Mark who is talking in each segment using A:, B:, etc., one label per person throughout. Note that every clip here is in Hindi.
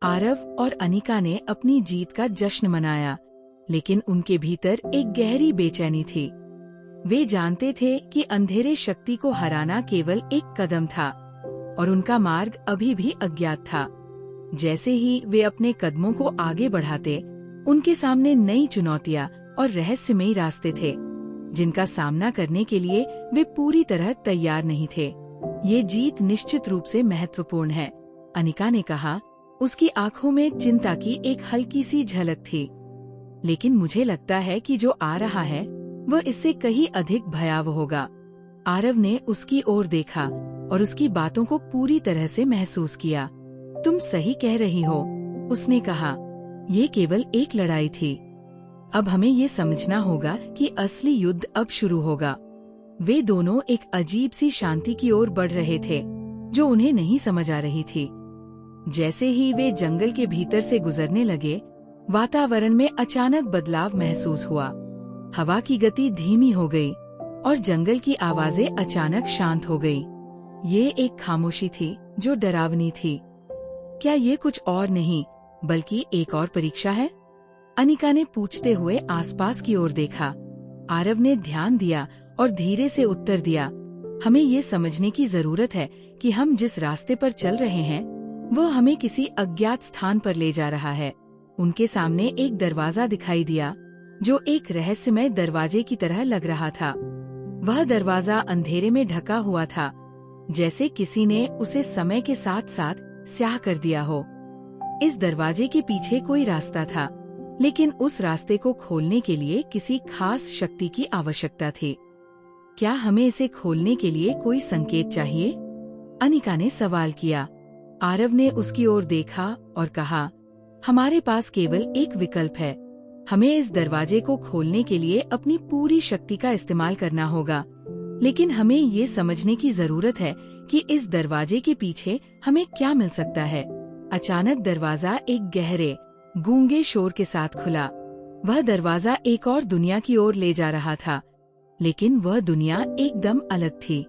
A: आरव और अनिका ने अपनी जीत का जश्न मनाया, लेकिन उनके भीतर एक गहरी बेचैनी थी। वे जानते थे कि अंधेरे शक्ति को हराना केवल एक कदम था और उनका मार्ग अभी भी अज्ञात था। जैसे ही वे अपने कदमों को आगे बढ़ाते, उनके सामने नई चुनौतियां और रहस्यमयी रास्ते थे, जिनका सामना करने के लिए वे पूरी तरह तैयार नहीं थे। ये जीत निश्चित रूप से महत्वपूर्ण है, अनिका ने कहा। उसकी आंखों में चिंता की एक हल्की सी झलक थी। लेकिन मुझे लगता है कि जो आ रहा है वह इससे कहीं अधिक भयावह होगा। आरव ने उसकी ओर देखा और उसकी बातों को पूरी तरह से महसूस किया। तुम सही कह रही हो, उसने कहा। ये केवल एक लड़ाई थी। अब हमें ये समझना होगा कि असली युद्ध अब शुरू होगा। वे दोनों एक अजीब सी शांति की ओर बढ़ रहे थे, जो उन्हें नहीं समझ आ रही थी। जैसे ही वे जंगल के भीतर से गुजरने लगे, वातावरण में अचानक बदलाव महसूस हुआ। हवा की गति धीमी हो गई और जंगल की आवाजें अचानक शांत हो गई। ये एक खामोशी थी जो डरावनी थी। क्या ये कुछ और नहीं बल्कि एक और परीक्षा है? अनिका ने पूछते हुए आसपास की ओर देखा। आरव ने ध्यान दिया और धीरे से उत्तर दिया, हमें ये समझने की जरूरत है कि हम जिस रास्ते पर चल रहे हैं वह हमें किसी अज्ञात स्थान पर ले जा रहा है। उनके सामने एक दरवाजा दिखाई दिया, जो एक रहस्यमय दरवाजे की तरह लग रहा था। वह दरवाजा अंधेरे में ढका हुआ था, जैसे किसी ने उसे समय के साथ साथ स्याह कर दिया हो। इस दरवाजे के पीछे कोई रास्ता था, लेकिन उस रास्ते को खोलने के लिए किसी खास शक्ति की आवश्यकता थी। क्या हमें इसे खोलने के लिए कोई संकेत चाहिए? अनिका ने सवाल किया। आरव ने उसकी ओर देखा और कहा, हमारे पास केवल एक विकल्प है। हमें इस दरवाजे को खोलने के लिए अपनी पूरी शक्ति का इस्तेमाल करना होगा, लेकिन हमें ये समझने की जरूरत है कि इस दरवाजे के पीछे हमें क्या मिल सकता है। अचानक दरवाजा एक गहरे, गूंगे शोर के साथ खुला। वह दरवाजा एक और दुनिया की ओर ले जा रहा था, लेकिन वह दुनिया एकदम अलग थी।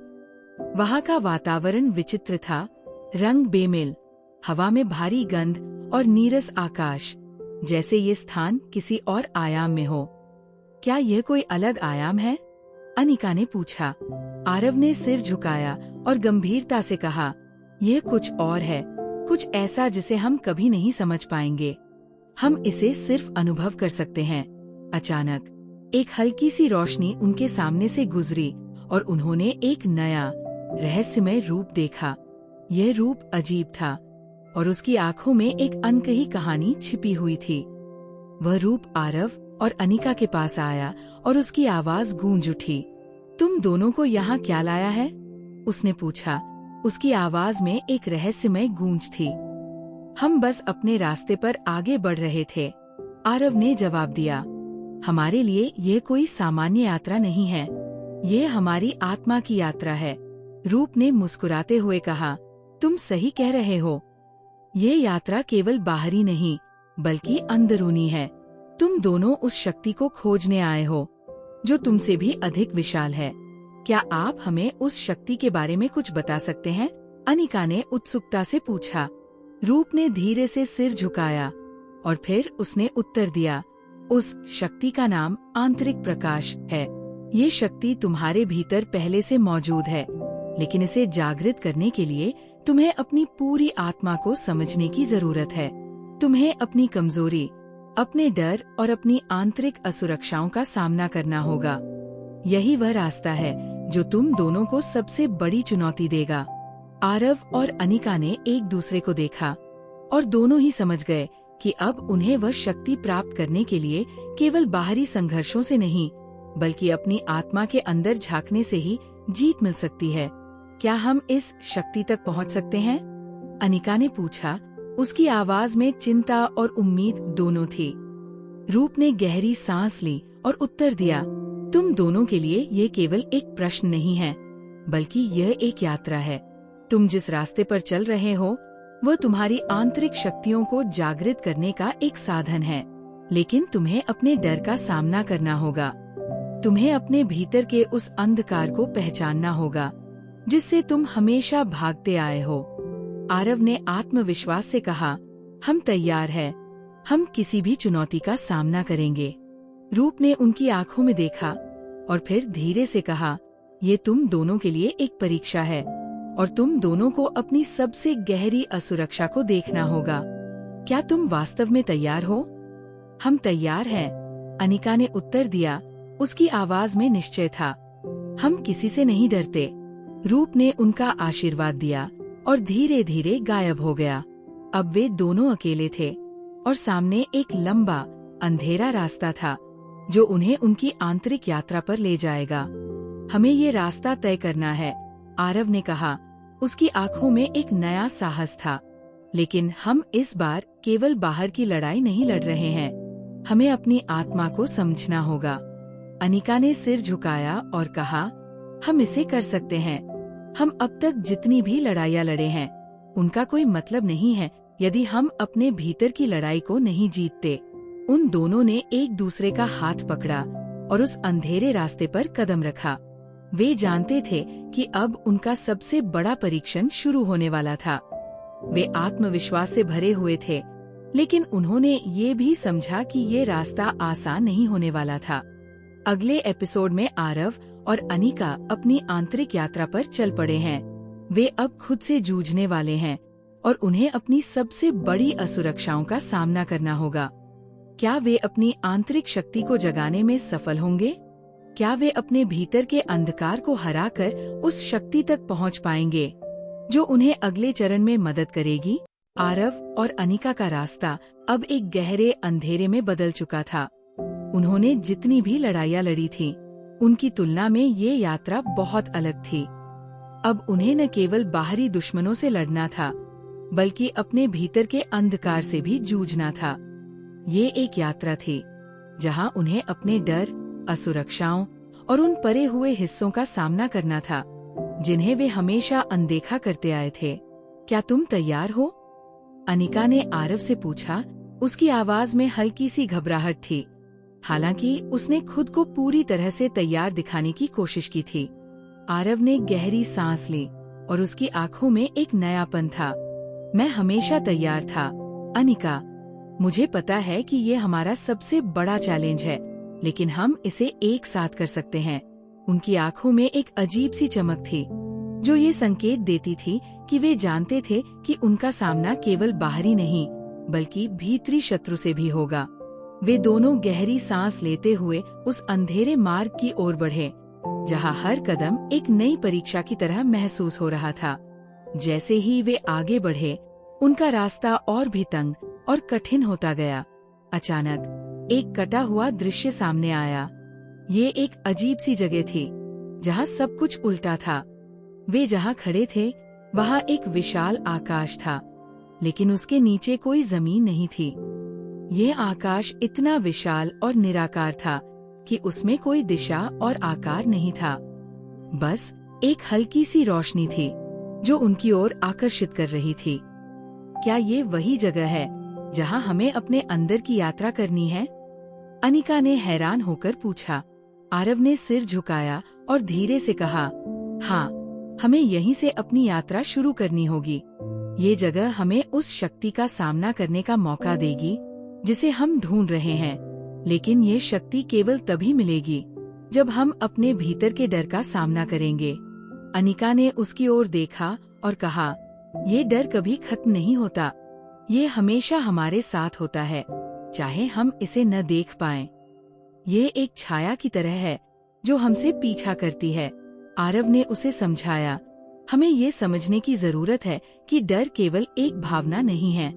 A: वहाँ का वातावरण विचित्र था, रंग बेमेल, हवा में भारी गंध और नीरस आकाश, जैसे ये स्थान किसी और आयाम में हो। क्या यह कोई अलग आयाम है? अनिका ने पूछा। आरव ने सिर झुकाया और गंभीरता से कहा, यह कुछ और है, कुछ ऐसा जिसे हम कभी नहीं समझ पाएंगे। हम इसे सिर्फ अनुभव कर सकते हैं। अचानक एक हल्की सी रोशनी उनके सामने से गुजरी और उन्होंने एक नया, रहस्यमय रूप देखा। यह रूप अजीब था और उसकी आंखों में एक अनकही कहानी छिपी हुई थी। वह रूप आरव और अनिका के पास आया और उसकी आवाज गूंज उठी। तुम दोनों को यहाँ क्या लाया है? उसने पूछा। उसकी आवाज में एक रहस्यमय गूंज थी। हम बस अपने रास्ते पर आगे बढ़ रहे थे, आरव ने जवाब दिया। हमारे लिए यह कोई सामान्य यात्रा नहीं है, ये हमारी आत्मा की यात्रा है। रूप ने मुस्कुराते हुए कहा, तुम सही कह रहे हो। ये यात्रा केवल बाहरी नहीं बल्कि अंदरूनी है। तुम दोनों उस शक्ति को खोजने आए हो जो तुमसे भी अधिक विशाल है। क्या आप हमें उस शक्ति के बारे में कुछ बता सकते हैं? अनिका ने उत्सुकता से पूछा। रूप ने धीरे से सिर झुकाया और फिर उसने उत्तर दिया, उस शक्ति का नाम आंतरिक प्रकाश है। ये शक्ति तुम्हारे भीतर पहले से मौजूद है, लेकिन इसे जागृत करने के लिए तुम्हें अपनी पूरी आत्मा को समझने की जरूरत है। तुम्हें अपनी कमजोरी, अपने डर और अपनी आंतरिक असुरक्षाओं का सामना करना होगा। यही वह रास्ता है जो तुम दोनों को सबसे बड़ी चुनौती देगा। आरव और अनिका ने एक दूसरे को देखा और दोनों ही समझ गए कि अब उन्हें वह शक्ति प्राप्त करने के लिए केवल बाहरी संघर्षों से नहीं बल्कि अपनी आत्मा के अंदर झांकने से ही जीत मिल सकती है। क्या हम इस शक्ति तक पहुंच सकते हैं? अनिका ने पूछा। उसकी आवाज में चिंता और उम्मीद दोनों थी। रूप ने गहरी सांस ली और उत्तर दिया, तुम दोनों के लिए ये केवल एक प्रश्न नहीं है बल्कि यह एक यात्रा है। तुम जिस रास्ते पर चल रहे हो वह तुम्हारी आंतरिक शक्तियों को जागृत करने का एक साधन है, लेकिन तुम्हें अपने डर का सामना करना होगा। तुम्हें अपने भीतर के उस अंधकार को पहचानना होगा जिससे तुम हमेशा भागते आए हो। आरव ने आत्मविश्वास से कहा, हम तैयार हैं। हम किसी भी चुनौती का सामना करेंगे। रूप ने उनकी आंखों में देखा और फिर धीरे से कहा, ये तुम दोनों के लिए एक परीक्षा है और तुम दोनों को अपनी सबसे गहरी असुरक्षा को देखना होगा। क्या तुम वास्तव में तैयार हो? हम तैयार हैं, अनिका ने उत्तर दिया। उसकी आवाज में निश्चय था। हम किसी से नहीं डरते। रूप ने उनका आशीर्वाद दिया और धीरे धीरे गायब हो गया। अब वे दोनों अकेले थे और सामने एक लंबा अंधेरा रास्ता था जो उन्हें उनकी आंतरिक यात्रा पर ले जाएगा। हमें ये रास्ता तय करना है, आरव ने कहा। उसकी आंखों में एक नया साहस था। लेकिन हम इस बार केवल बाहर की लड़ाई नहीं लड़ रहे हैं, हमें अपनी आत्मा को समझना होगा। अनिका ने सिर झुकाया और कहा, हम इसे कर सकते हैं। हम अब तक जितनी भी लड़ाइयाँ लड़े हैं, उनका कोई मतलब नहीं है यदि हम अपने भीतर की लड़ाई को नहीं जीतते। उन दोनों ने एक दूसरे का हाथ पकड़ा और उस अंधेरे रास्ते पर कदम रखा। वे जानते थे कि अब उनका सबसे बड़ा परीक्षण शुरू होने वाला था। वे आत्मविश्वास से भरे हुए थे, लेकिन उन्होंने ये भी समझा कि ये रास्ता आसान नहीं होने वाला था। अगले एपिसोड में आरव और अनिका अपनी आंतरिक यात्रा पर चल पड़े हैं। वे अब खुद से जूझने वाले हैं और उन्हें अपनी सबसे बड़ी असुरक्षाओं का सामना करना होगा। क्या वे अपनी आंतरिक शक्ति को जगाने में सफल होंगे? क्या वे अपने भीतर के अंधकार को हराकर उस शक्ति तक पहुंच पाएंगे जो उन्हें अगले चरण में मदद करेगी? आरव और अनिका का रास्ता अब एक गहरे अंधेरे में बदल चुका था। उन्होंने जितनी भी लड़ाइयाँ लड़ी थीं, उनकी तुलना में ये यात्रा बहुत अलग थी। अब उन्हें न केवल बाहरी दुश्मनों से लड़ना था, बल्कि अपने भीतर के अंधकार से भी जूझना था। ये एक यात्रा थी जहां उन्हें अपने डर, असुरक्षाओं और उन परे हुए हिस्सों का सामना करना था जिन्हें वे हमेशा अनदेखा करते आए थे। क्या तुम तैयार हो? अनिका ने आरव से पूछा। उसकी आवाज में हल्की सी घबराहट थी, हालांकि उसने खुद को पूरी तरह से तैयार दिखाने की कोशिश की थी। आरव ने गहरी सांस ली और उसकी आंखों में एक नयापन था। मैं हमेशा तैयार था, अनिका। मुझे पता है कि ये हमारा सबसे बड़ा चैलेंज है, लेकिन हम इसे एक साथ कर सकते हैं। उनकी आंखों में एक अजीब सी चमक थी जो ये संकेत देती थी कि वे जानते थे कि उनका सामना केवल बाहरी नहीं बल्कि भीतरी शत्रु से भी होगा। वे दोनों गहरी सांस लेते हुए उस अंधेरे मार्ग की ओर बढ़े जहां हर कदम एक नई परीक्षा की तरह महसूस हो रहा था। जैसे ही वे आगे बढ़े, उनका रास्ता और भी तंग और कठिन होता गया। अचानक एक कटा हुआ दृश्य सामने आया। ये एक अजीब सी जगह थी जहां सब कुछ उल्टा था। वे जहां खड़े थे वहां एक विशाल आकाश था, लेकिन उसके नीचे कोई जमीन नहीं थी। यह आकाश इतना विशाल और निराकार था कि उसमें कोई दिशा और आकार नहीं था। बस एक हल्की सी रोशनी थी जो उनकी ओर आकर्षित कर रही थी। क्या ये वही जगह है जहां हमें अपने अंदर की यात्रा करनी है? अनिका ने हैरान होकर पूछा। आरव ने सिर झुकाया और धीरे से कहा, हाँ, हमें यहीं से अपनी यात्रा शुरू करनी होगी। ये जगह हमें उस शक्ति का सामना करने का मौका देगी जिसे हम ढूंढ रहे हैं, लेकिन ये शक्ति केवल तभी मिलेगी जब हम अपने भीतर के डर का सामना करेंगे। अनिका ने उसकी ओर देखा और कहा, ये डर कभी खत्म नहीं होता। ये हमेशा हमारे साथ होता है, चाहे हम इसे न देख पाएं। ये एक छाया की तरह है जो हमसे पीछा करती है। आरव ने उसे समझाया, हमें ये समझने की जरूरत है कि डर केवल एक भावना नहीं है,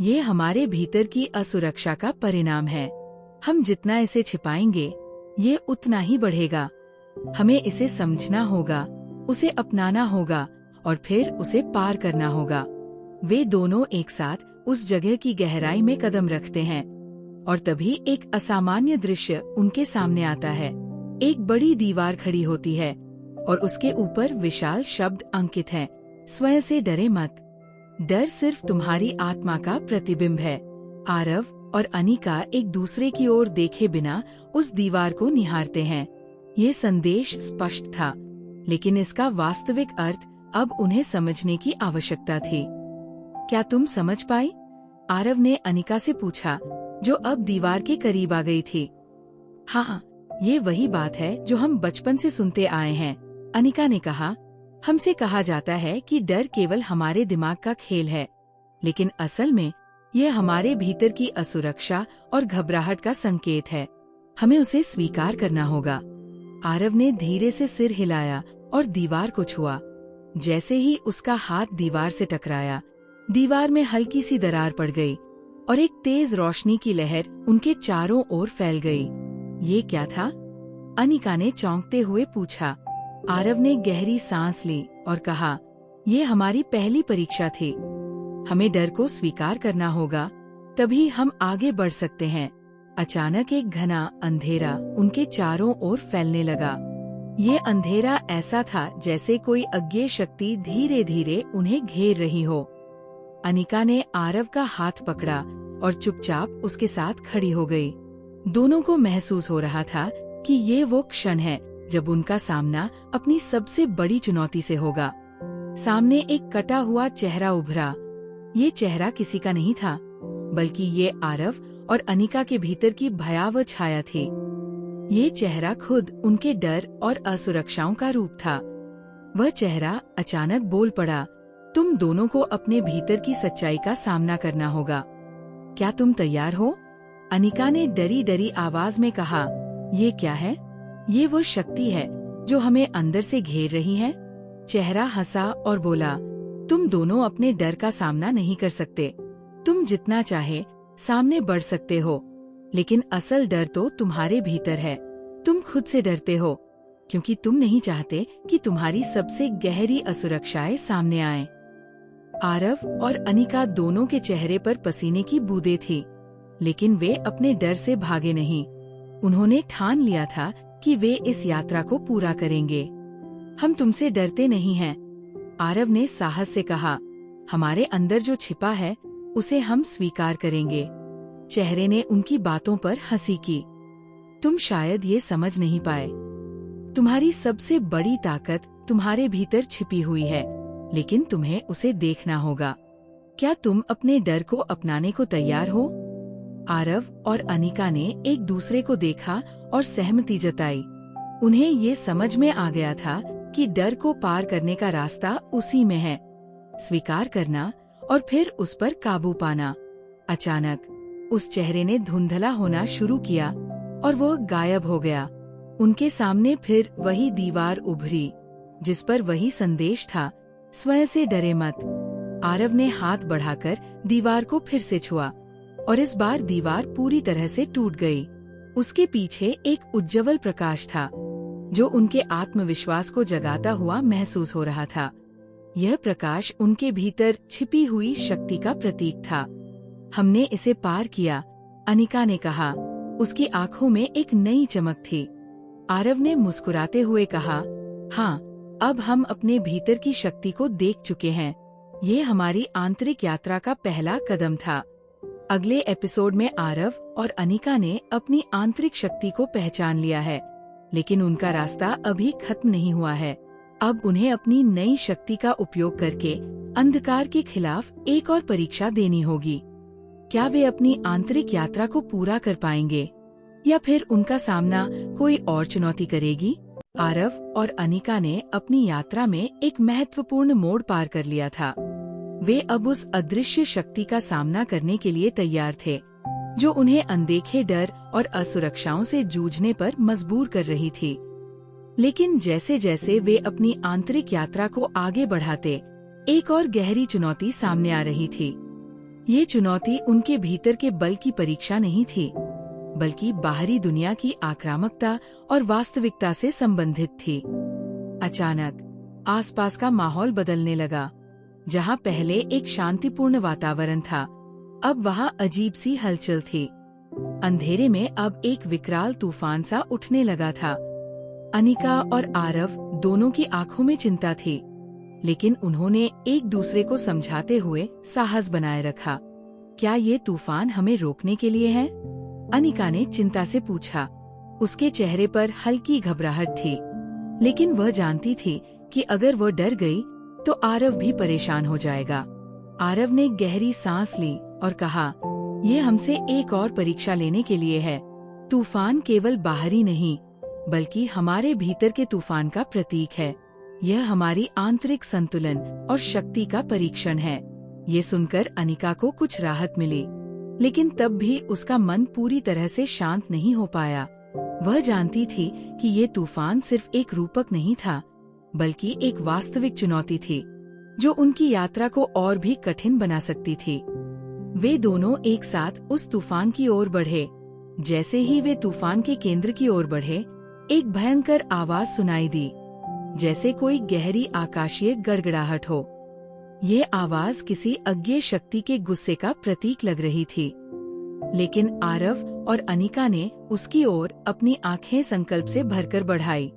A: ये हमारे भीतर की असुरक्षा का परिणाम है। हम जितना इसे छिपाएंगे, ये उतना ही बढ़ेगा। हमें इसे समझना होगा, उसे अपनाना होगा और फिर उसे पार करना होगा। वे दोनों एक साथ उस जगह की गहराई में कदम रखते हैं और तभी एक असामान्य दृश्य उनके सामने आता है। एक बड़ी दीवार खड़ी होती है और उसके ऊपर विशाल शब्द अंकित हैं, स्वयं से डरे मत। डर सिर्फ तुम्हारी आत्मा का प्रतिबिंब है। आरव और अनिका एक दूसरे की ओर देखे बिना उस दीवार को निहारते हैं। ये संदेश स्पष्ट था, लेकिन इसका वास्तविक अर्थ अब उन्हें समझने की आवश्यकता थी। क्या तुम समझ पाई? आरव ने अनिका से पूछा, जो अब दीवार के करीब आ गई थी। हाँ, ये वही बात है जो हम बचपन से सुनते आए हैं, अनिका ने कहा। हमसे कहा जाता है कि डर केवल हमारे दिमाग का खेल है, लेकिन असल में यह हमारे भीतर की असुरक्षा और घबराहट का संकेत है। हमें उसे स्वीकार करना होगा। आरव ने धीरे से सिर हिलाया और दीवार को छुआ। जैसे ही उसका हाथ दीवार से टकराया, दीवार में हल्की सी दरार पड़ गई और एक तेज रोशनी की लहर उनके चारों ओर फैल गई। ये क्या था? अनिका ने चौंकते हुए पूछा। आरव ने गहरी सांस ली और कहा, ये हमारी पहली परीक्षा थी। हमें डर को स्वीकार करना होगा, तभी हम आगे बढ़ सकते हैं। अचानक एक घना अंधेरा उनके चारों ओर फैलने लगा। ये अंधेरा ऐसा था जैसे कोई अज्ञेय शक्ति धीरे धीरे उन्हें घेर रही हो। अनिका ने आरव का हाथ पकड़ा और चुपचाप उसके साथ खड़ी हो गई। दोनों को महसूस हो रहा था कि ये वो क्षण है जब उनका सामना अपनी सबसे बड़ी चुनौती से होगा। सामने एक कटा हुआ चेहरा उभरा। ये चेहरा किसी का नहीं था, बल्कि ये आरव और अनिका के भीतर की भयावह छाया थी। ये चेहरा खुद उनके डर और असुरक्षाओं का रूप था। वह चेहरा अचानक बोल पड़ा, तुम दोनों को अपने भीतर की सच्चाई का सामना करना होगा। क्या तुम तैयार हो? अनिका ने डरी डरी आवाज में कहा। ये क्या है? ये वो शक्ति है जो हमें अंदर से घेर रही है। चेहरा हंसा और बोला, तुम दोनों अपने डर का सामना नहीं कर सकते। तुम जितना चाहे सामने बढ़ सकते हो, लेकिन असल डर तो तुम्हारे भीतर है। तुम खुद से डरते हो, क्योंकि तुम नहीं चाहते कि तुम्हारी सबसे गहरी असुरक्षाएं सामने आएं। आरव और अनिका दोनों के चेहरे पर पसीने की बूंदें थी, लेकिन वे अपने डर से भागे नहीं। उन्होंने ठान लिया था कि वे इस यात्रा को पूरा करेंगे। हम तुमसे डरते नहीं हैं, आरव ने साहस से कहा। हमारे अंदर जो छिपा है उसे हम स्वीकार करेंगे। चेहरे ने उनकी बातों पर हंसी की। तुम शायद ये समझ नहीं पाए। तुम्हारी सबसे बड़ी ताकत तुम्हारे भीतर छिपी हुई है, लेकिन तुम्हें उसे देखना होगा। क्या तुम अपने डर को अपनाने को तैयार हो? आरव और अनिका ने एक दूसरे को देखा और सहमति जताई। उन्हें ये समझ में आ गया था कि डर को पार करने का रास्ता उसी में है, स्वीकार करना और फिर उस पर काबू पाना। अचानक उस चेहरे ने धुंधला होना शुरू किया और वो गायब हो गया। उनके सामने फिर वही दीवार उभरी, जिस पर वही संदेश था, स्वयं से डरे मत। आरव ने हाथ बढ़ाकर दीवार को फिर से छुआ और इस बार दीवार पूरी तरह से टूट गई। उसके पीछे एक उज्ज्वल प्रकाश था, जो उनके आत्मविश्वास को जगाता हुआ महसूस हो रहा था। यह प्रकाश उनके भीतर छिपी हुई शक्ति का प्रतीक था। हमने इसे पार किया, अनिका ने कहा। उसकी आंखों में एक नई चमक थी। आरव ने मुस्कुराते हुए कहा, हाँ, अब हम अपने भीतर की शक्ति को देख चुके हैं। ये हमारी आंतरिक यात्रा का पहला कदम था। अगले एपिसोड में आरव और अनिका ने अपनी आंतरिक शक्ति को पहचान लिया है, लेकिन उनका रास्ता अभी खत्म नहीं हुआ है। अब उन्हें अपनी नई शक्ति का उपयोग करके अंधकार के खिलाफ एक और परीक्षा देनी होगी। क्या वे अपनी आंतरिक यात्रा को पूरा कर पाएंगे, या फिर उनका सामना कोई और चुनौती करेगी? आरव और अनिका ने अपनी यात्रा में एक महत्वपूर्ण मोड़ पार कर लिया था। वे अब उस अदृश्य शक्ति का सामना करने के लिए तैयार थे, जो उन्हें अनदेखे डर और असुरक्षाओं से जूझने पर मजबूर कर रही थी। लेकिन जैसे जैसे वे अपनी आंतरिक यात्रा को आगे बढ़ाते, एक और गहरी चुनौती सामने आ रही थी। ये चुनौती उनके भीतर के बल की परीक्षा नहीं थी, बल्कि बाहरी दुनिया की आक्रामकता और वास्तविकता से संबंधित थी। अचानक आसपास का माहौल बदलने लगा। जहाँ पहले एक शांतिपूर्ण वातावरण था, अब वहाँ अजीब सी हलचल थी। अंधेरे में अब एक विकराल तूफान सा उठने लगा था। अनिका और आरव दोनों की आंखों में चिंता थी, लेकिन उन्होंने एक दूसरे को समझाते हुए साहस बनाए रखा। क्या ये तूफान हमें रोकने के लिए है? अनिका ने चिंता से पूछा। उसके चेहरे पर हल्की घबराहट थी, लेकिन वह जानती थी कि अगर वह डर गई तो आरव भी परेशान हो जाएगा। आरव ने गहरी सांस ली और कहा, ये हमसे एक और परीक्षा लेने के लिए है। तूफान केवल बाहरी नहीं, बल्कि हमारे भीतर के तूफान का प्रतीक है। यह हमारी आंतरिक संतुलन और शक्ति का परीक्षण है। ये सुनकर अनिका को कुछ राहत मिली, लेकिन तब भी उसका मन पूरी तरह से शांत नहीं हो पाया। वह जानती थी कि ये तूफान सिर्फ एक रूपक नहीं था, बल्कि एक वास्तविक चुनौती थी, जो उनकी यात्रा को और भी कठिन बना सकती थी। वे दोनों एक साथ उस तूफान की ओर बढ़े। जैसे ही वे तूफान के केंद्र की ओर बढ़े, एक भयंकर आवाज सुनाई दी, जैसे कोई गहरी आकाशीय गड़गड़ाहट हो। ये आवाज किसी अज्ञेय शक्ति के गुस्से का प्रतीक लग रही थी। लेकिन आरव और अनिका ने उसकी ओर अपनी आंखें संकल्प से भरकर बढ़ाई।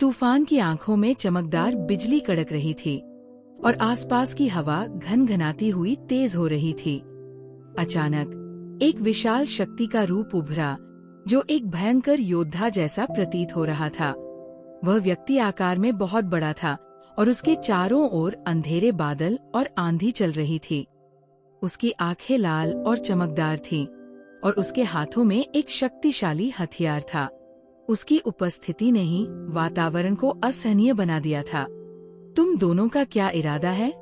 A: तूफान की आंखों में चमकदार बिजली कड़क रही थी और आसपास की हवा घनघनाती हुई तेज हो रही थी। अचानक एक विशाल शक्ति का रूप उभरा, जो एक भयंकर योद्धा जैसा प्रतीत हो रहा था। वह व्यक्ति आकार में बहुत बड़ा था और उसके चारों ओर अंधेरे बादल और आंधी चल रही थी। उसकी आंखें लाल और चमकदार थीं और उसके हाथों में एक शक्तिशाली हथियार था। उसकी उपस्थिति ने ही वातावरण को असहनीय बना दिया था। तुम दोनों का क्या इरादा है?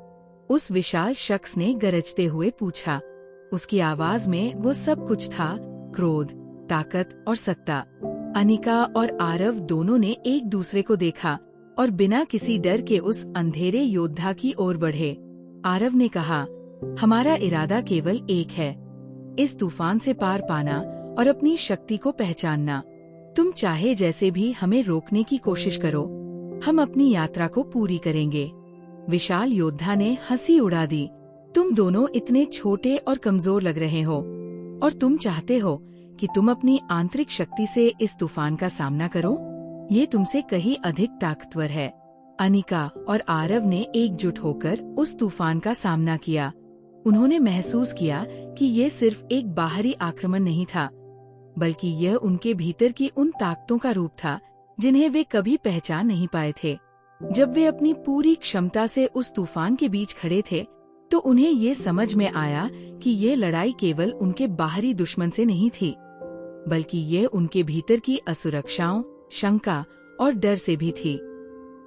A: उस विशाल शख्स ने गरजते हुए पूछा। उसकी आवाज में वो सब कुछ था, क्रोध, ताकत और सत्ता। अनिका और आरव दोनों ने एक दूसरे को देखा और बिना किसी डर के उस अंधेरे योद्धा की ओर बढ़े। आरव ने कहा, हमारा इरादा केवल एक है, इस तूफान से पार पाना और अपनी शक्ति को पहचानना। तुम चाहे जैसे भी हमें रोकने की कोशिश करो, हम अपनी यात्रा को पूरी करेंगे। विशाल योद्धा ने हंसी उड़ा दी। तुम दोनों इतने छोटे और कमजोर लग रहे हो, और तुम चाहते हो कि तुम अपनी आंतरिक शक्ति से इस तूफान का सामना करो? ये तुमसे कहीं अधिक ताकतवर है। अनिका और आरव ने एकजुट होकर उस तूफान का सामना किया। उन्होंने महसूस किया कि ये सिर्फ एक बाहरी आक्रमण नहीं था, बल्कि यह उनके भीतर की उन ताकतों का रूप था जिन्हें वे कभी पहचान नहीं पाए थे। जब वे अपनी पूरी क्षमता से उस तूफान के बीच खड़े थे, तो उन्हें ये समझ में आया कि ये लड़ाई केवल उनके बाहरी दुश्मन से नहीं थी, बल्कि ये उनके भीतर की असुरक्षाओं, शंका और डर से भी थी।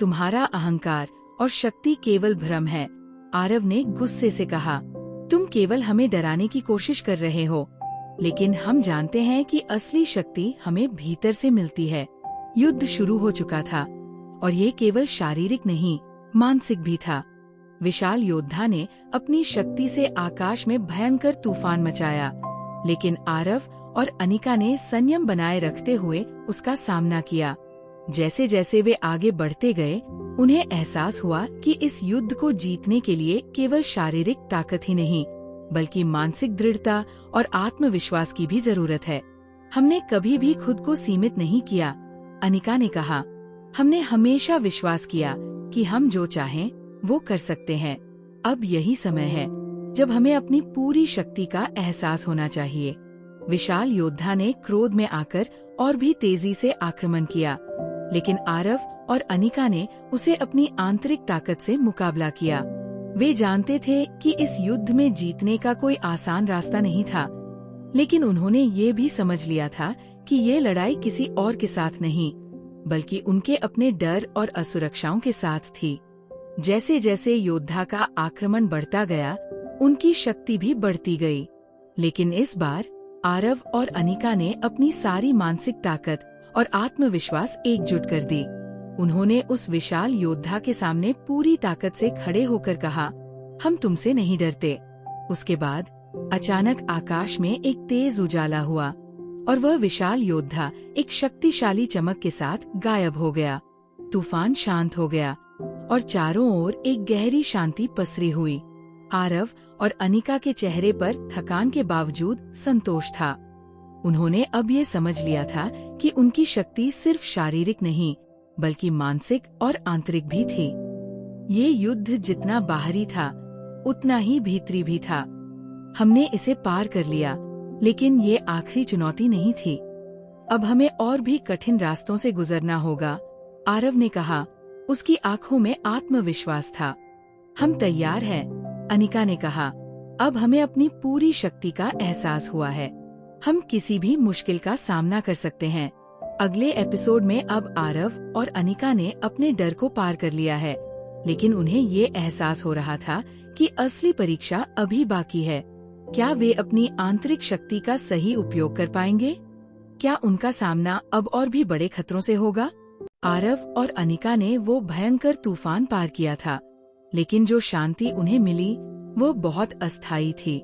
A: तुम्हारा अहंकार और शक्ति केवल भ्रम है, आरव ने गुस्से से कहा। तुम केवल हमें डराने की कोशिश कर रहे हो, लेकिन हम जानते हैं कि असली शक्ति हमें भीतर से मिलती है। युद्ध शुरू हो चुका था, और ये केवल शारीरिक नहीं, मानसिक भी था। विशाल योद्धा ने अपनी शक्ति से आकाश में भयंकर तूफान मचाया, लेकिन आरव और अनिका ने संयम बनाए रखते हुए उसका सामना किया। जैसे जैसे वे आगे बढ़ते गए, उन्हें एहसास हुआ कि इस युद्ध को जीतने के लिए केवल शारीरिक ताकत ही नहीं, बल्कि मानसिक दृढ़ता और आत्मविश्वास की भी जरूरत है। हमने कभी भी खुद को सीमित नहीं किया, अनिका ने कहा। हमने हमेशा विश्वास किया कि हम जो चाहें वो कर सकते हैं। अब यही समय है जब हमें अपनी पूरी शक्ति का एहसास होना चाहिए। विशाल योद्धा ने क्रोध में आकर और भी तेजी से आक्रमण किया, लेकिन आरव और अनिका ने उसे अपनी आंतरिक ताकत से मुकाबला किया। वे जानते थे कि इस युद्ध में जीतने का कोई आसान रास्ता नहीं था, लेकिन उन्होंने ये भी समझ लिया था कि ये लड़ाई किसी और के साथ नहीं, बल्कि उनके अपने डर और असुरक्षाओं के साथ थी। जैसे जैसे योद्धा का आक्रमण बढ़ता गया, उनकी शक्ति भी बढ़ती गई। लेकिन इस बार आरव और अनिका ने अपनी सारी मानसिक ताकत और आत्मविश्वास एकजुट कर दी। उन्होंने उस विशाल योद्धा के सामने पूरी ताकत से खड़े होकर कहा, हम तुमसे नहीं डरते। उसके बाद अचानक आकाश में एक तेज उजाला हुआ और वह विशाल योद्धा एक शक्तिशाली चमक के साथ गायब हो गया। तूफान शांत हो गया और चारों ओर एक गहरी शांति पसरी हुई। आरव और अनिका के चेहरे पर थकान के बावजूद संतोष था। उन्होंने अब ये समझ लिया था कि उनकी शक्ति सिर्फ शारीरिक नहीं, बल्कि मानसिक और आंतरिक भी थी। ये युद्ध जितना बाहरी था, उतना ही भीतरी भी था। हमने इसे पार कर लिया, लेकिन ये आखिरी चुनौती नहीं थी। अब हमें और भी कठिन रास्तों से गुजरना होगा, आरव ने कहा। उसकी आंखों में आत्मविश्वास था। हम तैयार हैं, अनिका ने कहा। अब हमें अपनी पूरी शक्ति का एहसास हुआ है। हम किसी भी मुश्किल का सामना कर सकते हैं। अगले एपिसोड में अब आरव और अनिका ने अपने डर को पार कर लिया है, लेकिन उन्हें ये एहसास हो रहा था कि असली परीक्षा अभी बाकी है। क्या वे अपनी आंतरिक शक्ति का सही उपयोग कर पाएंगे? क्या उनका सामना अब और भी बड़े खतरों से होगा? आरव और अनिका ने वो भयंकर तूफान पार किया था, लेकिन जो शांति उन्हें मिली वो बहुत अस्थायी थी।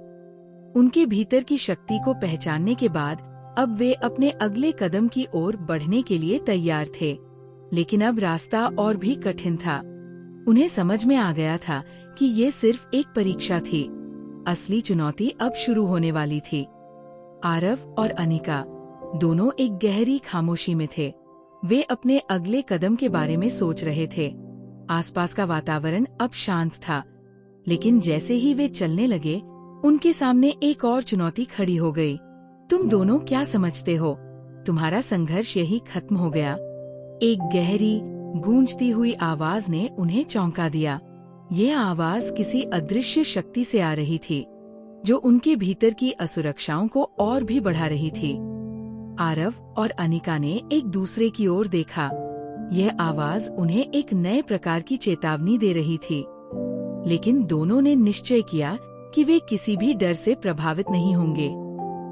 A: उनके भीतर की शक्ति को पहचानने के बाद अब वे अपने अगले कदम की ओर बढ़ने के लिए तैयार थे, लेकिन अब रास्ता और भी कठिन था। उन्हें समझ में आ गया था कि ये सिर्फ एक परीक्षा थी, असली चुनौती अब शुरू होने वाली थी। आरव और अनिका दोनों एक गहरी खामोशी में थे। वे अपने अगले कदम के बारे में सोच रहे थे। आसपास का वातावरण अब शांत था, लेकिन जैसे ही वे चलने लगे, उनके सामने एक और चुनौती खड़ी हो गई। तुम दोनों क्या समझते हो? तुम्हारा संघर्ष यही खत्म हो गया? एक गहरी गूंजती हुई आवाज ने उन्हें चौंका दिया। यह आवाज किसी अदृश्य शक्ति से आ रही थी, जो उनके भीतर की असुरक्षाओं को और भी बढ़ा रही थी। आरव और अनिका ने एक दूसरे की ओर देखा। यह आवाज उन्हें एक नए प्रकार की चेतावनी दे रही थी, लेकिन दोनों ने निश्चय किया कि वे किसी भी डर से प्रभावित नहीं होंगे।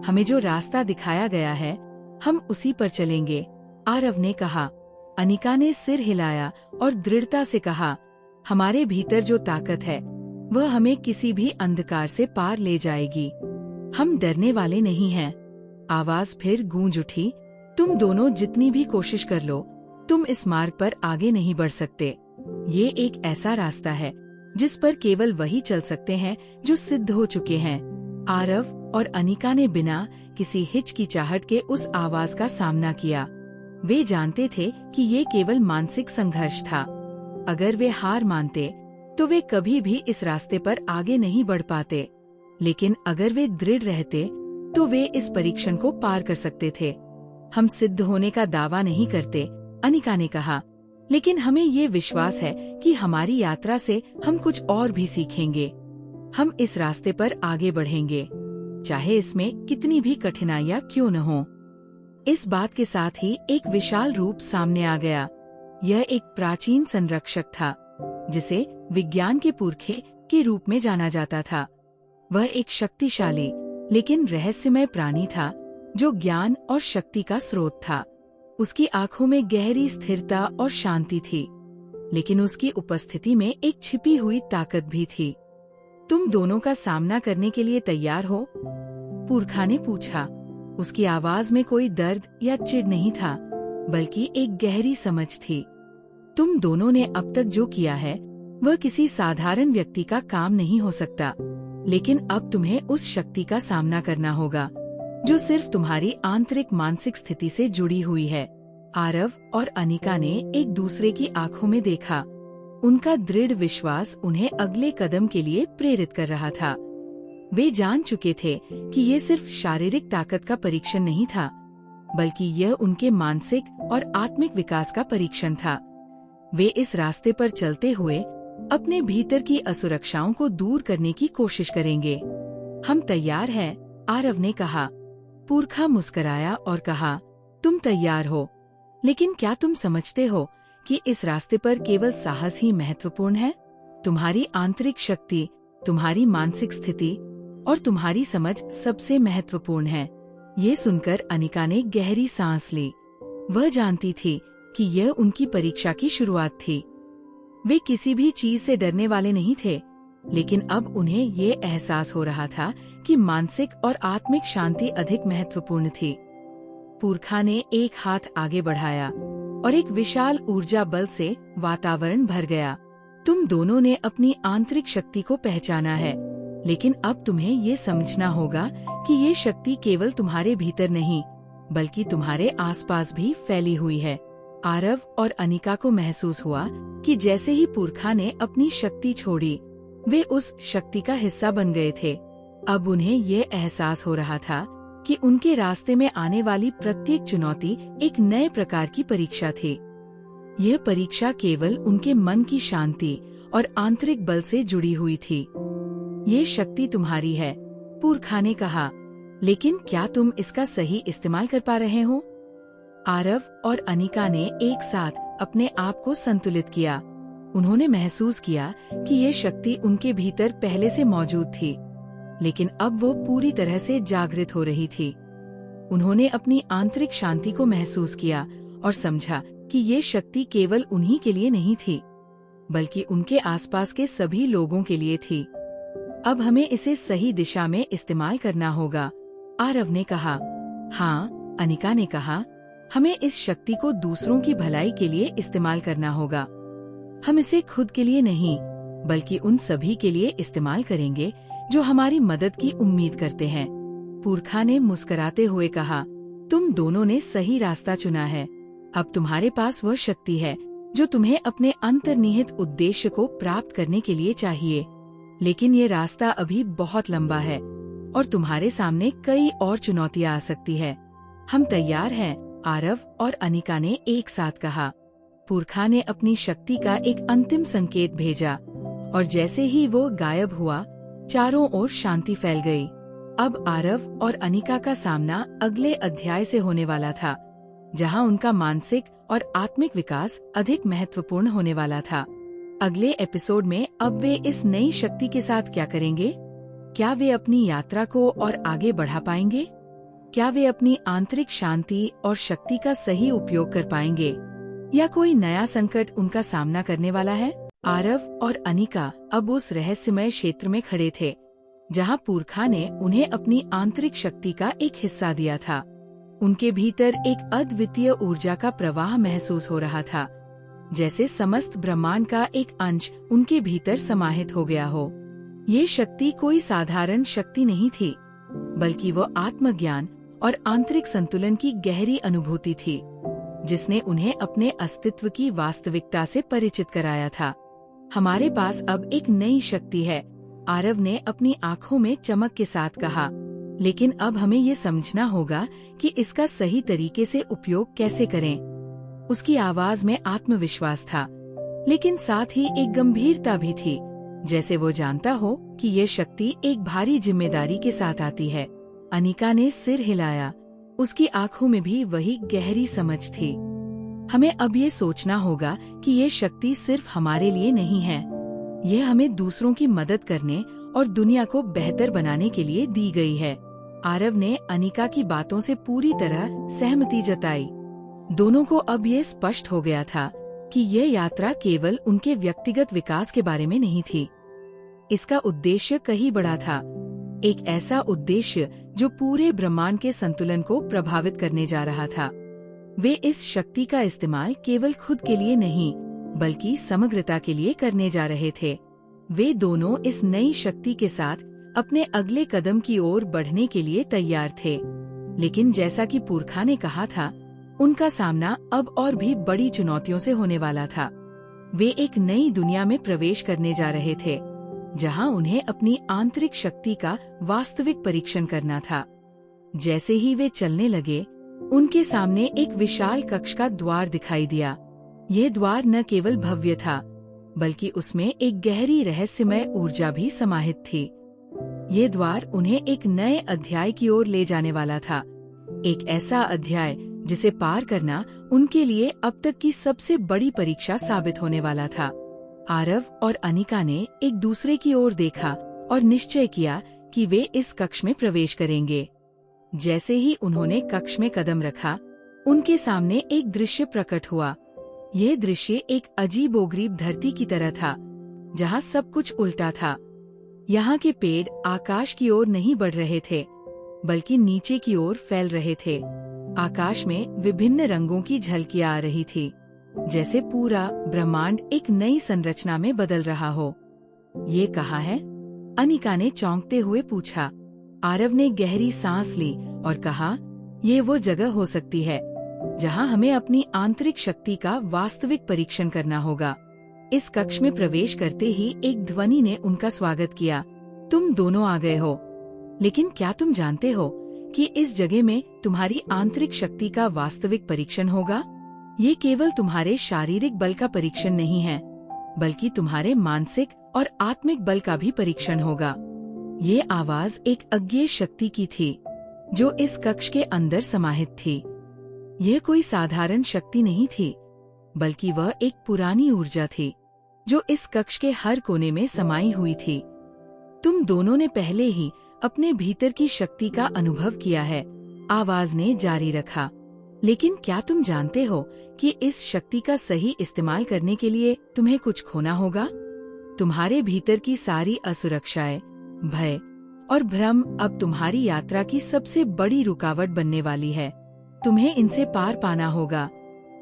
A: हमें जो रास्ता दिखाया गया है, हम उसी पर चलेंगे, आरव ने कहा। अनिका ने सिर हिलाया और दृढ़ता से कहा, हमारे भीतर जो ताकत है, वह हमें किसी भी अंधकार से पार ले जाएगी। हम डरने वाले नहीं हैं। आवाज फिर गूंज उठी, तुम दोनों जितनी भी कोशिश कर लो, तुम इस मार्ग पर आगे नहीं बढ़ सकते। ये एक ऐसा रास्ता है जिस पर केवल वही चल सकते हैं जो सिद्ध हो चुके हैं। आरव और अनिका ने बिना किसी हिचकिचाहट के उस आवाज का सामना किया। वे जानते थे कि ये केवल मानसिक संघर्ष था। अगर वे हार मानते तो वे कभी भी इस रास्ते पर आगे नहीं बढ़ पाते, लेकिन अगर वे दृढ़ रहते तो वे इस परीक्षण को पार कर सकते थे। हम सिद्ध होने का दावा नहीं करते, अनिका ने कहा, लेकिन हमें ये विश्वास है कि हमारी यात्रा से हम कुछ और भी सीखेंगे। हम इस रास्ते पर आगे बढ़ेंगे, चाहे इसमें कितनी भी कठिनाइयां क्यों न हो। इस बात के साथ ही एक विशाल रूप सामने आ गया। यह एक प्राचीन संरक्षक था, जिसे विज्ञान के पुरखे के रूप में जाना जाता था। वह एक शक्तिशाली लेकिन रहस्यमय प्राणी था, जो ज्ञान और शक्ति का स्रोत था। उसकी आंखों में गहरी स्थिरता और शांति थी, लेकिन उसकी उपस्थिति में एक छिपी हुई ताकत भी थी। तुम दोनों का सामना करने के लिए तैयार हो? पुरखा ने पूछा। उसकी आवाज में कोई दर्द या चिढ़ नहीं था, बल्कि एक गहरी समझ थी। तुम दोनों ने अब तक जो किया है, वह किसी साधारण व्यक्ति का काम नहीं हो सकता, लेकिन अब तुम्हें उस शक्ति का सामना करना होगा, जो सिर्फ तुम्हारी आंतरिक मानसिक स्थिति से जुड़ी हुई है। आरव और अनिका ने एक दूसरे की आंखों में देखा। उनका दृढ़ विश्वास उन्हें अगले कदम के लिए प्रेरित कर रहा था। वे जान चुके थे कि ये सिर्फ शारीरिक ताकत का परीक्षण नहीं था, बल्कि यह उनके मानसिक और आत्मिक विकास का परीक्षण था। वे इस रास्ते पर चलते हुए अपने भीतर की असुरक्षाओं को दूर करने की कोशिश करेंगे। हम तैयार हैं, आरव ने कहा। पुरखा मुस्कराया और कहा, तुम तैयार हो, लेकिन क्या तुम समझते हो कि इस रास्ते पर केवल साहस ही महत्वपूर्ण है? तुम्हारी आंतरिक शक्ति, तुम्हारी मानसिक स्थिति और तुम्हारी समझ सबसे महत्वपूर्ण है। ये सुनकर अनिका ने गहरी सांस ली। वह जानती थी कि यह उनकी परीक्षा की शुरुआत थी। वे किसी भी चीज से डरने वाले नहीं थे, लेकिन अब उन्हें ये एहसास हो रहा था कि मानसिक और आत्मिक शांति अधिक महत्वपूर्ण थी। पुरखा ने एक हाथ आगे बढ़ाया और एक विशाल ऊर्जा बल से वातावरण भर गया। तुम दोनों ने अपनी आंतरिक शक्ति को पहचाना है, लेकिन अब तुम्हें ये समझना होगा कि ये शक्ति केवल तुम्हारे भीतर नहीं, बल्कि तुम्हारे आसपास भी फैली हुई है। आरव और अनिका को महसूस हुआ कि जैसे ही पुरखा ने अपनी शक्ति छोड़ी, वे उस शक्ति का हिस्सा बन गए थे। अब उन्हें ये एहसास हो रहा था कि उनके रास्ते में आने वाली प्रत्येक चुनौती एक नए प्रकार की परीक्षा थी। यह परीक्षा केवल उनके मन की शांति और आंतरिक बल से जुड़ी हुई थी। ये शक्ति तुम्हारी है, पुरखा ने कहा, लेकिन क्या तुम इसका सही इस्तेमाल कर पा रहे हो? आरव और अनिका ने एक साथ अपने आप को संतुलित किया। उन्होंने महसूस किया कि ये शक्ति उनके भीतर पहले से मौजूद थी, लेकिन अब वो पूरी तरह से जागृत हो रही थी। उन्होंने अपनी आंतरिक शांति को महसूस किया और समझा कि ये शक्ति केवल उन्हीं के लिए नहीं थी, बल्कि उनके आसपास के सभी लोगों के लिए थी। अब हमें इसे सही दिशा में इस्तेमाल करना होगा, आरव ने कहा। हाँ, अनिका ने कहा, हमें इस शक्ति को दूसरों की भलाई के लिए इस्तेमाल करना होगा। हम इसे खुद के लिए नहीं, बल्कि उन सभी के लिए इस्तेमाल करेंगे जो हमारी मदद की उम्मीद करते हैं। पुरखा ने मुस्कुराते हुए कहा, तुम दोनों ने सही रास्ता चुना है। अब तुम्हारे पास वह शक्ति है जो तुम्हें अपने अंतर्निहित उद्देश्य को प्राप्त करने के लिए चाहिए। लेकिन ये रास्ता अभी बहुत लंबा है और तुम्हारे सामने कई और चुनौतियां आ सकती है। हम तैयार हैं, आरव और अनिका ने एक साथ कहा। पुरखा ने अपनी शक्ति का एक अंतिम संकेत भेजा और जैसे ही वो गायब हुआ, चारों ओर शांति फैल गई। अब आरव और अनिका का सामना अगले अध्याय से होने वाला था, जहां उनका मानसिक और आत्मिक विकास अधिक महत्वपूर्ण होने वाला था। अगले एपिसोड में अब वे इस नई शक्ति के साथ क्या करेंगे? क्या वे अपनी यात्रा को और आगे बढ़ा पाएंगे? क्या वे अपनी आंतरिक शांति और शक्ति का सही उपयोग कर पाएंगे, या कोई नया संकट उनका सामना करने वाला है? आरव और अनिका अब उस रहस्यमय क्षेत्र में खड़े थे, जहां पुरखा ने उन्हें अपनी आंतरिक शक्ति का एक हिस्सा दिया था। उनके भीतर एक अद्वितीय ऊर्जा का प्रवाह महसूस हो रहा था, जैसे समस्त ब्रह्मांड का एक अंश उनके भीतर समाहित हो गया हो। ये शक्ति कोई साधारण शक्ति नहीं थी, बल्कि वो आत्मज्ञान और आंतरिक संतुलन की गहरी अनुभूति थी, जिसने उन्हें अपने अस्तित्व की वास्तविकता से परिचित कराया था। हमारे पास अब एक नई शक्ति है, आरव ने अपनी आंखों में चमक के साथ कहा, लेकिन अब हमें ये समझना होगा कि इसका सही तरीके से उपयोग कैसे करें। उसकी आवाज में आत्मविश्वास था, लेकिन साथ ही एक गंभीरता भी थी, जैसे वो जानता हो कि ये शक्ति एक भारी जिम्मेदारी के साथ आती है। अनिका ने सिर हिलाया, उसकी आंखों में भी वही गहरी समझ थी। हमें अब ये सोचना होगा कि ये शक्ति सिर्फ हमारे लिए नहीं है, यह हमें दूसरों की मदद करने और दुनिया को बेहतर बनाने के लिए दी गई है। आरव ने अनिका की बातों से पूरी तरह सहमति जताई। दोनों को अब ये स्पष्ट हो गया था कि यह यात्रा केवल उनके व्यक्तिगत विकास के बारे में नहीं थी। इसका उद्देश्य कहीं बड़ा था, एक ऐसा उद्देश्य जो पूरे ब्रह्मांड के संतुलन को प्रभावित करने जा रहा था। वे इस शक्ति का इस्तेमाल केवल खुद के लिए नहीं, बल्कि समग्रता के लिए करने जा रहे थे। वे दोनों इस नई शक्ति के साथ अपने अगले कदम की ओर बढ़ने के लिए तैयार थे। लेकिन जैसा कि पुरखा ने कहा था, उनका सामना अब और भी बड़ी चुनौतियों से होने वाला था। वे एक नई दुनिया में प्रवेश करने जा रहे थे, जहां उन्हें अपनी आंतरिक शक्ति का वास्तविक परीक्षण करना था। जैसे ही वे चलने लगे, उनके सामने एक विशाल कक्ष का द्वार दिखाई दिया। ये द्वार न केवल भव्य था, बल्कि उसमें एक गहरी रहस्यमय ऊर्जा भी समाहित थी। ये द्वार उन्हें एक नए अध्याय की ओर ले जाने वाला था, एक ऐसा अध्याय जिसे पार करना उनके लिए अब तक की सबसे बड़ी परीक्षा साबित होने वाला था। आरव और अनिका ने एक दूसरे की ओर देखा और निश्चय किया कि वे इस कक्ष में प्रवेश करेंगे। जैसे ही उन्होंने कक्ष में कदम रखा, उनके सामने एक दृश्य प्रकट हुआ। ये दृश्य एक अजीबोगरीब धरती की तरह था, जहाँ सब कुछ उल्टा था। यहाँ के पेड़ आकाश की ओर नहीं बढ़ रहे थे, बल्कि नीचे की ओर फैल रहे थे। आकाश में विभिन्न रंगों की झलकियां आ रही थी, जैसे पूरा ब्रह्मांड एक नई संरचना में बदल रहा हो। ये कहाँ है? अनिका ने चौंकते हुए पूछा। आरव ने गहरी सांस ली और कहा, ये वो जगह हो सकती है जहाँ हमें अपनी आंतरिक शक्ति का वास्तविक परीक्षण करना होगा। इस कक्ष में प्रवेश करते ही एक ध्वनि ने उनका स्वागत किया। तुम दोनों आ गए हो, लेकिन क्या तुम जानते हो कि इस जगह में तुम्हारी आंतरिक शक्ति का वास्तविक परीक्षण होगा? ये केवल तुम्हारे शारीरिक बल का परीक्षण नहीं है, बल्कि तुम्हारे मानसिक और आत्मिक बल का भी परीक्षण होगा। ये आवाज एक अज्ञेय शक्ति की थी जो इस कक्ष के अंदर समाहित थी। यह कोई साधारण शक्ति नहीं थी, बल्कि वह एक पुरानी ऊर्जा थी जो इस कक्ष के हर कोने में समाई हुई थी। तुम दोनों ने पहले ही अपने भीतर की शक्ति का अनुभव किया है, आवाज ने जारी रखा। लेकिन क्या तुम जानते हो कि इस शक्ति का सही इस्तेमाल करने के लिए तुम्हें कुछ खोना होगा? तुम्हारे भीतर की सारी असुरक्षाएं, भय और भ्रम अब तुम्हारी यात्रा की सबसे बड़ी रुकावट बनने वाली है। तुम्हें इनसे पार पाना होगा,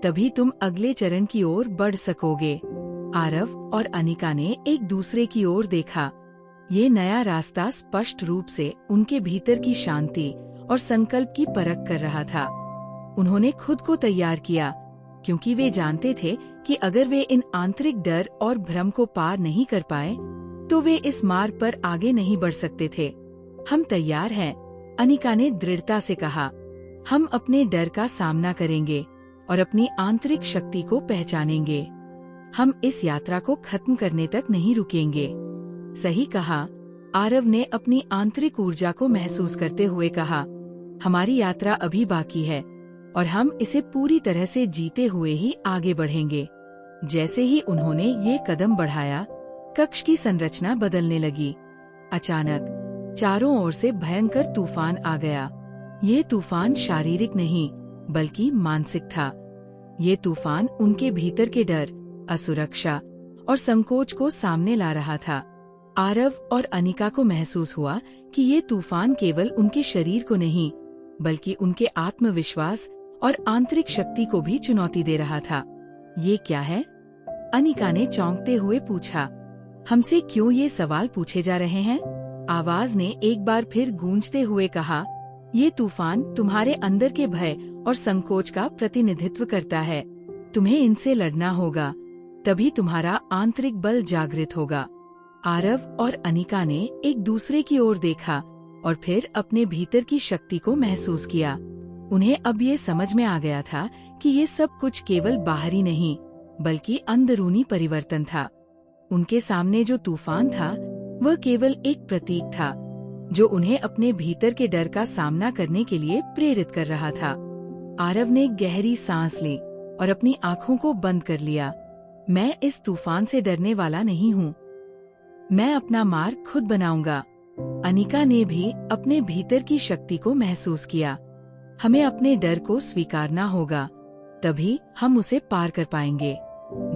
A: तभी तुम अगले चरण की ओर बढ़ सकोगे। आरव और अनिका ने एक दूसरे की ओर देखा। ये नया रास्ता स्पष्ट रूप से उनके भीतर की शांति और संकल्प की परख कर रहा था। उन्होंने खुद को तैयार किया, क्योंकि वे जानते थे कि अगर वे इन आंतरिक डर और भ्रम को पार नहीं कर पाए, तो वे इस मार्ग पर आगे नहीं बढ़ सकते थे। हम तैयार हैं, अनिका ने दृढ़ता से कहा। हम अपने डर का सामना करेंगे और अपनी आंतरिक शक्ति को पहचानेंगे। हम इस यात्रा को खत्म करने तक नहीं रुकेंगे। सही कहा, आरव ने अपनी आंतरिक ऊर्जा को महसूस करते हुए कहा। हमारी यात्रा अभी बाकी है और हम इसे पूरी तरह से जीते हुए ही आगे बढ़ेंगे। जैसे ही उन्होंने ये कदम बढ़ाया, कक्ष की संरचना बदलने लगी। अचानक चारों ओर से भयंकर तूफान आ गया। ये तूफान शारीरिक नहीं, बल्कि मानसिक था। ये तूफान उनके भीतर के डर, असुरक्षा और संकोच को सामने ला रहा था। आरव और अनिका को महसूस हुआ कि ये तूफान केवल उनके शरीर को नहीं, बल्कि उनके आत्मविश्वास और आंतरिक शक्ति को भी चुनौती दे रहा था। ये क्या है? अनिका ने चौंकते हुए पूछा। हमसे क्यों ये सवाल पूछे जा रहे हैं? आवाज ने एक बार फिर गूंजते हुए कहा। ये तूफान तुम्हारे अंदर के भय और संकोच का प्रतिनिधित्व करता है। तुम्हें इनसे लड़ना होगा, तभी तुम्हारा आंतरिक बल जागृत होगा। आरव और अनिका ने एक दूसरे की ओर देखा और फिर अपने भीतर की शक्ति को महसूस किया। उन्हें अब ये समझ में आ गया था कि ये सब कुछ केवल बाहरी नहीं, बल्कि अंदरूनी परिवर्तन था। उनके सामने जो तूफान था, वह केवल एक प्रतीक था जो उन्हें अपने भीतर के डर का सामना करने के लिए प्रेरित कर रहा था। आरव ने गहरी सांस ली और अपनी आंखों को बंद कर लिया। मैं इस तूफान से डरने वाला नहीं हूँ। मैं अपना मार्ग खुद बनाऊंगा। अनिका ने भी अपने भीतर की शक्ति को महसूस किया। हमें अपने डर को स्वीकारना होगा, तभी हम उसे पार कर पाएंगे।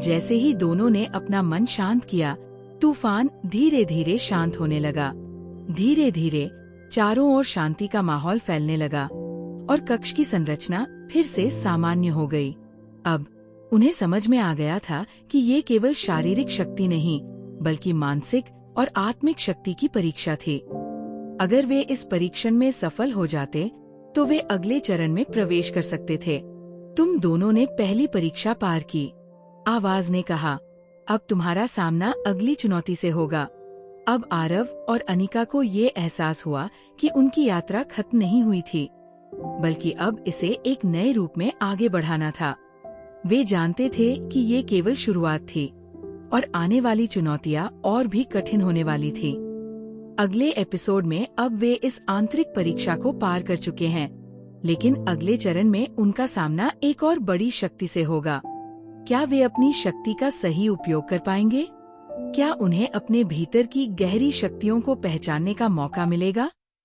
A: जैसे ही दोनों ने अपना मन शांत किया, तूफान धीरे धीरे शांत होने लगा। धीरे धीरे चारों ओर शांति का माहौल फैलने लगा और कक्ष की संरचना फिर से सामान्य हो गई। अब उन्हें समझ में आ गया था कि ये केवल शारीरिक शक्ति नहीं, बल्कि मानसिक और आत्मिक शक्ति की परीक्षा थी। अगर वे इस परीक्षण में सफल हो जाते, तो वे अगले चरण में प्रवेश कर सकते थे। तुम दोनों ने पहली परीक्षा पार की, आवाज ने कहा। अब तुम्हारा सामना अगली चुनौती से होगा। अब आरव और अनिका को ये एहसास हुआ कि उनकी यात्रा खत्म नहीं हुई थी, बल्कि अब इसे एक नए रूप में आगे बढ़ाना था। वे जानते थे कि ये केवल शुरुआत थी और आने वाली चुनौतियां और भी कठिन होने वाली थी। अगले एपिसोड में अब वे इस आंतरिक परीक्षा को पार कर चुके हैं, लेकिन अगले चरण में उनका सामना एक और बड़ी शक्ति से होगा। क्या वे अपनी शक्ति का सही उपयोग कर पाएंगे? क्या उन्हें अपने भीतर की गहरी शक्तियों को पहचानने का मौका मिलेगा?